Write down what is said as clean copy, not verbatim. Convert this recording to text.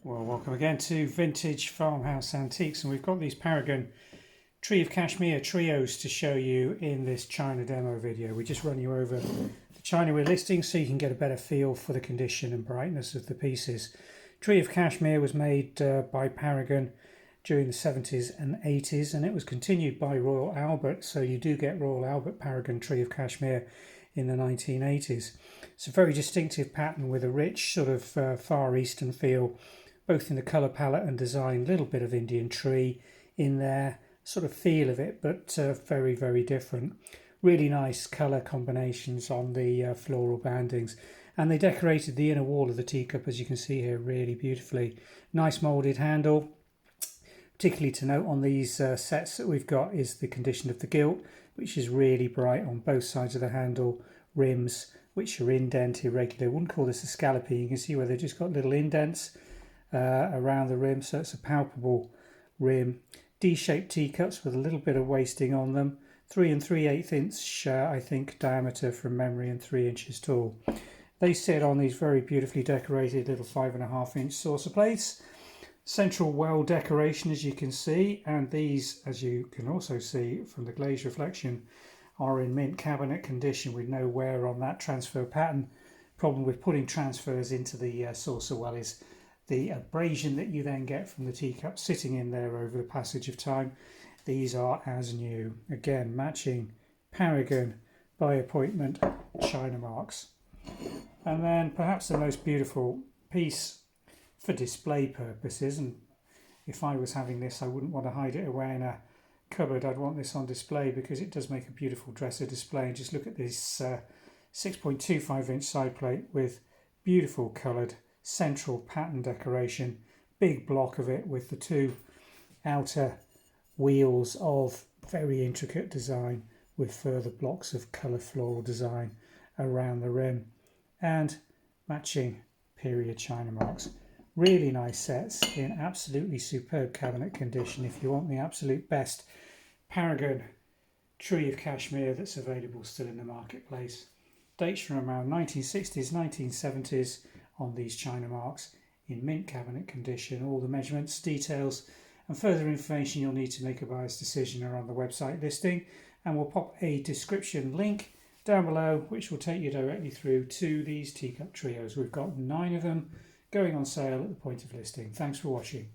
Well, welcome again to Vintage Farmhouse Antiques, and we've got these Paragon Tree of Kashmir trios to show you in this China demo video. We just run you over the China we're listing so you can get a better feel for the condition and brightness of the pieces. Tree of Kashmir was made by Paragon during the 70s and 80s, and it was continued by Royal Albert, so you do get Royal Albert Paragon Tree of Kashmir in the 1980s. It's a very distinctive pattern with a rich sort of Far Eastern feel, both in the colour palette and design. A little bit of Indian tree in there, sort of feel of it, but very, very different. Really nice colour combinations on the floral bandings. And they decorated the inner wall of the teacup, as you can see here, really beautifully. Nice moulded handle. Particularly to note on these sets that we've got is the condition of the gilt, which is really bright on both sides of the handle. Rims, which are indent, irregular. I wouldn't call this a scallopy. You can see where they've just got little indents around the rim, so it's a palpable rim. D-shaped teacups with a little bit of wasting on them. 3 3/8 inch, I think, diameter from memory, and 3 inches tall. They sit on these very beautifully decorated little 5.5 inch saucer plates. Central well decoration, as you can see, and these, as you can also see from the glaze reflection, are in mint cabinet condition with no wear on that transfer pattern. Problem with putting transfers into the saucer well is the abrasion that you then get from the teacup sitting in there over the passage of time. These are as new. Again, matching Paragon by appointment China marks. And then perhaps the most beautiful piece for display purposes, and if I was having this I wouldn't want to hide it away in a cupboard. I'd want this on display because it does make a beautiful dresser display. And just look at this 6.25 inch side plate with beautiful coloured central pattern decoration, big block of it with the two outer wheels of very intricate design with further blocks of colour floral design around the rim, and matching period China marks. Really nice sets in absolutely superb cabinet condition if you want the absolute best Paragon Tree of Kashmir that's available still in the marketplace. Dates from around 1960s, 1970s on these China marks in mint cabinet condition. All the measurements, details and further information you'll need to make a buyer's decision are on the website listing, and we'll pop a description link down below which will take you directly through to these teacup trios. We've got 9 of them going on sale at the point of listing. Thanks for watching.